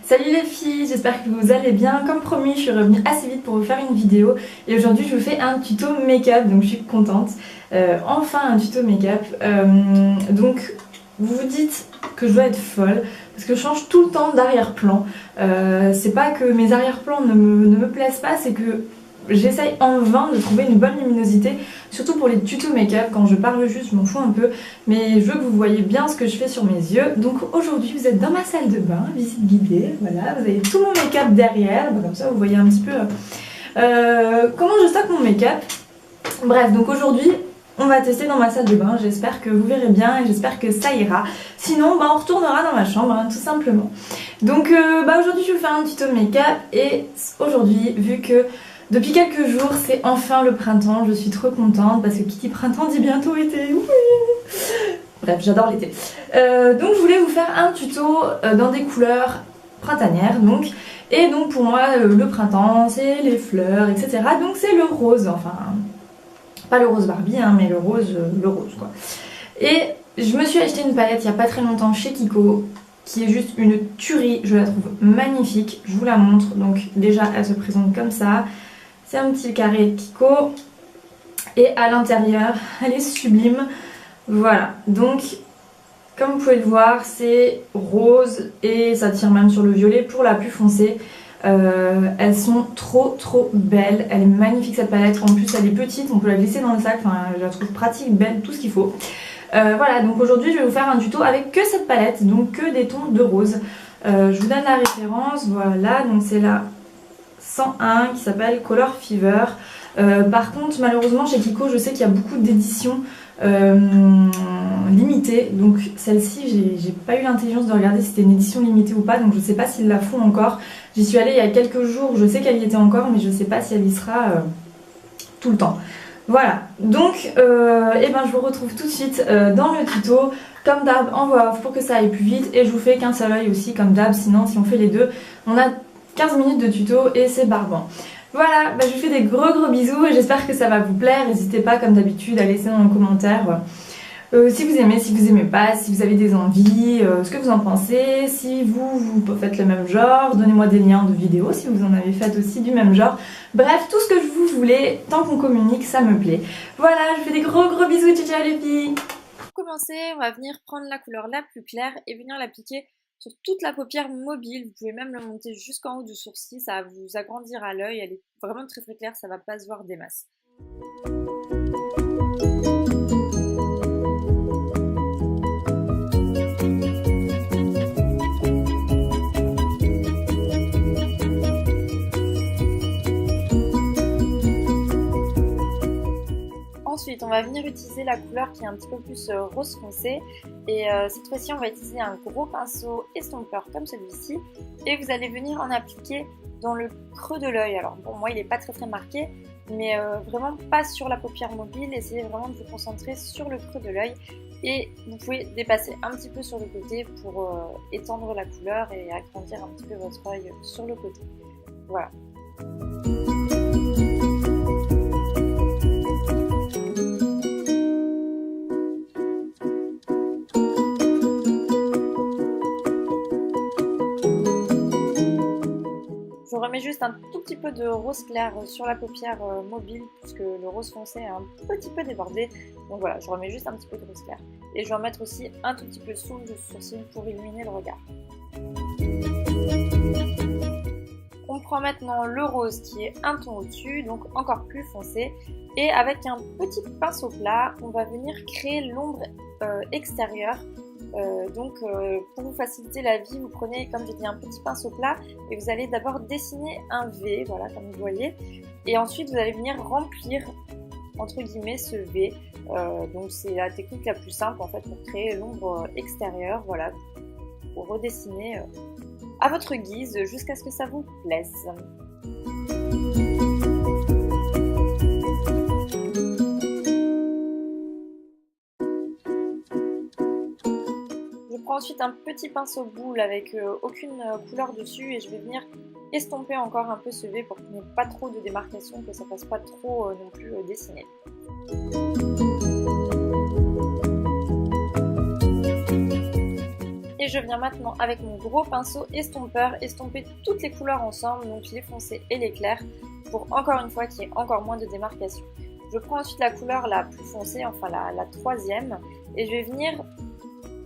Salut les filles, j'espère que vous allez bien. Comme promis, je suis revenue assez vite pour vous faire une vidéo et aujourd'hui je vous fais un tuto make-up, donc je suis contente. Enfin un tuto make-up. Donc vous vous dites que je dois être folle parce que je change tout le temps d'arrière-plan. C'est pas que mes arrière-plans ne me plaisent pas, c'est que j'essaye en vain de trouver une bonne luminosité, surtout pour les tutos make-up. Quand je parle juste, je m'en fous un peu, mais je veux que vous voyez bien ce que je fais sur mes yeux. Donc aujourd'hui, vous êtes dans ma salle de bain, visite guidée, voilà, vous avez tout mon make-up derrière, comme ça vous voyez un petit peu comment je stocke mon make-up. Bref, donc aujourd'hui, on va tester dans ma salle de bain, j'espère que vous verrez bien et j'espère que ça ira. Sinon, on retournera dans ma chambre, tout simplement. Donc aujourd'hui, je vais vous faire un tuto make-up et aujourd'hui, vu que depuis quelques jours, c'est enfin le printemps, je suis trop contente parce que qui dit printemps dit bientôt été. Oui. Bref, j'adore l'été. Donc je voulais vous faire un tuto dans des couleurs printanières donc. Et donc pour moi, le printemps, c'est les fleurs, etc. Donc c'est le rose, enfin, pas le rose Barbie, mais le rose quoi. Et je me suis acheté une palette il n'y a pas très longtemps chez Kiko, qui est juste une tuerie, je la trouve magnifique, je vous la montre. Donc déjà, elle se présente comme ça. C'est un petit carré Kiko et à l'intérieur elle est sublime. Voilà, donc comme vous pouvez le voir, c'est rose et ça tire même sur le violet pour la plus foncée. Elles sont trop belles, elle est magnifique cette palette. En plus elle est petite, on peut la glisser dans le sac, enfin je la trouve pratique, belle, tout ce qu'il faut. Voilà, donc aujourd'hui je vais vous faire un tuto avec que cette palette, donc que des tons de rose. Je vous donne la référence, voilà, donc c'est la 101 qui s'appelle Color Fever. Par contre malheureusement chez Kiko je sais qu'il y a beaucoup d'éditions limitées, donc celle-ci j'ai pas eu l'intelligence de regarder si c'était une édition limitée ou pas, donc je sais pas s'ils la font encore. J'y suis allée il y a quelques jours, je sais qu'elle y était encore mais je sais pas si elle y sera tout le temps. Voilà, donc je vous retrouve tout de suite dans le tuto, comme d'hab en voix off pour que ça aille plus vite, et je vous fais qu'un seul œil aussi comme d'hab, sinon si on fait les deux on a 15 minutes de tuto et c'est barbant. Voilà, je vous fais des gros bisous et j'espère que ça va vous plaire. N'hésitez pas comme d'habitude à laisser dans les commentaires si vous aimez, si vous aimez pas, si vous avez des envies, ce que vous en pensez, si vous faites le même genre, donnez-moi des liens de vidéos si vous en avez fait aussi du même genre. Bref, tout ce que vous voulez, tant qu'on communique, ça me plaît. Voilà, je vous fais des gros bisous, ciao les filles. Pour commencer, on va venir prendre la couleur la plus claire et venir l'appliquer sur toute la paupière mobile. Vous pouvez même le monter jusqu'en haut du sourcil, ça va vous agrandir à l'œil, elle est vraiment très claire, ça va pas se voir des masses. Ensuite, on va venir utiliser la couleur qui est un petit peu plus rose foncé et cette fois-ci, on va utiliser un gros pinceau estompeur comme celui-ci et vous allez venir en appliquer dans le creux de l'œil. Alors bon, moi il n'est pas très marqué, mais vraiment pas sur la paupière mobile, essayez vraiment de vous concentrer sur le creux de l'œil et vous pouvez dépasser un petit peu sur le côté pour étendre la couleur et agrandir un petit peu votre œil sur le côté. Voilà. Je remets juste un tout petit peu de rose clair sur la paupière mobile puisque le rose foncé est un petit peu débordé. Donc voilà, je remets juste un petit peu de rose clair. Et je vais en mettre aussi un tout petit peu sous le sourcil pour illuminer le regard. On prend maintenant le rose qui est un ton au-dessus, donc encore plus foncé. Et avec un petit pinceau plat, on va venir créer l'ombre extérieure. Pour vous faciliter la vie, vous prenez, comme j'ai dit, un petit pinceau plat et vous allez d'abord dessiner un V, voilà, comme vous voyez, et ensuite vous allez venir remplir entre guillemets ce V. Donc c'est la technique la plus simple en fait pour créer l'ombre extérieure. Voilà, pour redessiner à votre guise jusqu'à ce que ça vous plaise. Je prends ensuite un petit pinceau boule avec aucune couleur dessus et je vais venir estomper encore un peu ce V pour qu'il n'y ait pas trop de démarcation, que ça ne fasse pas trop non plus dessiné. Et Et je viens maintenant avec mon gros pinceau estompeur estomper toutes les couleurs ensemble, donc les foncés et les clairs, pour encore une fois qu'il y ait encore moins de démarcation. Je prends ensuite la couleur la plus foncée, enfin la troisième, et je vais venir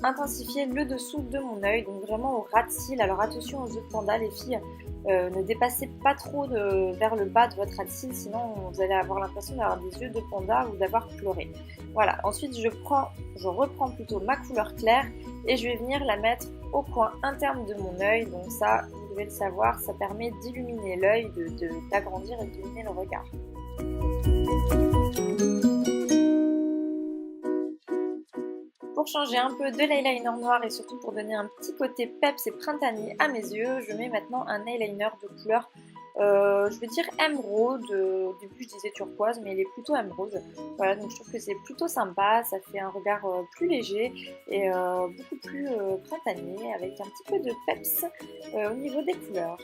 intensifier le dessous de mon œil, donc vraiment au ras de cils. Alors attention aux yeux de panda les filles, ne dépassez pas trop vers le bas de votre ras de cils, sinon vous allez avoir l'impression d'avoir des yeux de panda ou d'avoir pleuré. Voilà, ensuite je reprends plutôt ma couleur claire et je vais venir la mettre au coin interne de mon œil, donc ça vous devez le savoir, ça permet d'illuminer l'œil, d'agrandir et d'illuminer le regard. Pour changer un peu de l'eyeliner noir et surtout pour donner un petit côté peps et printanier à mes yeux, je mets maintenant un eyeliner de couleur, je vais dire émeraude, au début je disais turquoise mais il est plutôt émeraude. Voilà, donc je trouve que c'est plutôt sympa, ça fait un regard plus léger et beaucoup plus printanier avec un petit peu de peps au niveau des couleurs.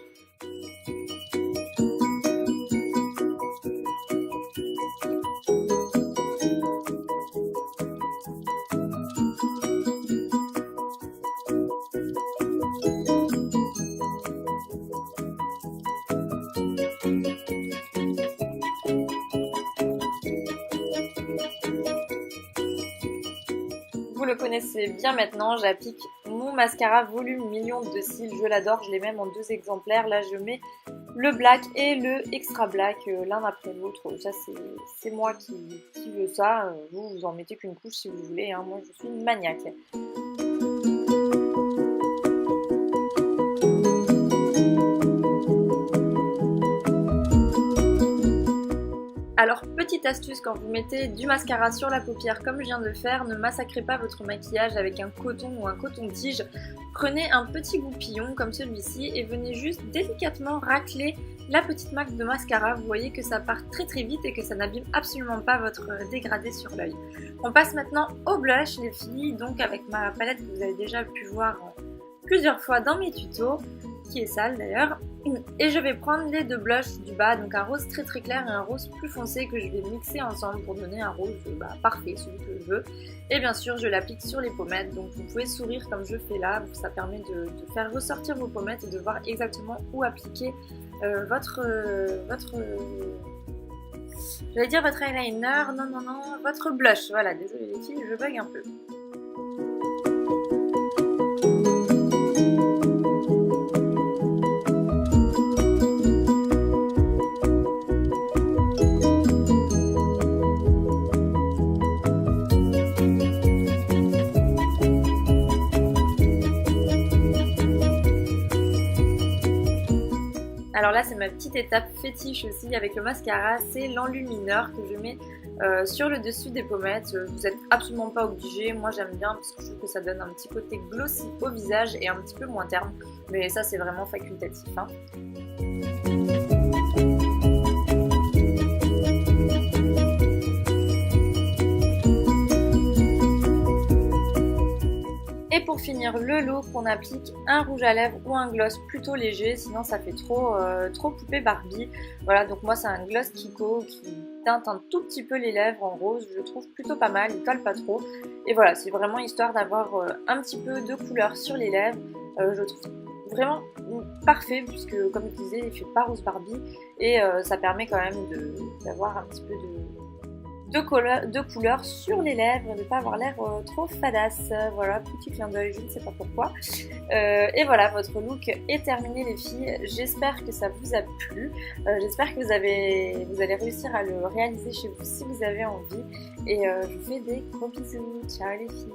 Vous le connaissez bien maintenant, j'applique mon mascara volume million de cils, je l'adore, je l'ai même en 2 exemplaires. Là je mets le black et le extra black l'un après l'autre, ça c'est moi qui veux ça, vous en mettez qu'une couche si vous voulez, hein. Moi je suis une maniaque. Alors, petite astuce, quand vous mettez du mascara sur la paupière comme je viens de le faire, ne massacrez pas votre maquillage avec un coton ou un coton-tige. Prenez un petit goupillon comme celui-ci et venez juste délicatement racler la petite marque de mascara. Vous voyez que ça part très très vite et que ça n'abîme absolument pas votre dégradé sur l'œil. On passe maintenant au blush les filles, donc avec ma palette que vous avez déjà pu voir plusieurs fois dans mes tutos, qui est sale d'ailleurs. Et je vais prendre les 2 blushs du bas, donc un rose très très clair et un rose plus foncé que je vais mixer ensemble pour donner un rose parfait, celui que je veux. Et bien sûr je l'applique sur les pommettes, donc vous pouvez sourire comme je fais là, ça permet de faire ressortir vos pommettes et de voir exactement où appliquer votre eyeliner, votre blush, voilà, désolée les filles, je bug un peu. Alors là c'est ma petite étape fétiche aussi avec le mascara, c'est l'enlumineur que je mets sur le dessus des pommettes. Vous n'êtes absolument pas obligé, moi j'aime bien parce que je trouve que ça donne un petit côté glossy au visage et un petit peu moins terne, mais ça c'est vraiment facultatif, hein. Et pour finir le look, on applique un rouge à lèvres ou un gloss plutôt léger, sinon ça fait trop poupée Barbie. Voilà, donc moi c'est un gloss Kiko qui teinte un tout petit peu les lèvres en rose, je trouve plutôt pas mal, il colle pas trop. Et voilà, c'est vraiment histoire d'avoir un petit peu de couleur sur les lèvres, je trouve vraiment parfait puisque comme je disais il fait pas rose Barbie et ça permet quand même d'avoir un petit peu de couleur sur les lèvres, de ne pas avoir l'air trop fadasse. Voilà, petit clin d'œil, je ne sais pas pourquoi. Et voilà, votre look est terminé les filles. J'espère que ça vous a plu. J'espère que vous allez réussir à le réaliser chez vous si vous avez envie. Et je vous fais des gros bisous. Ciao les filles.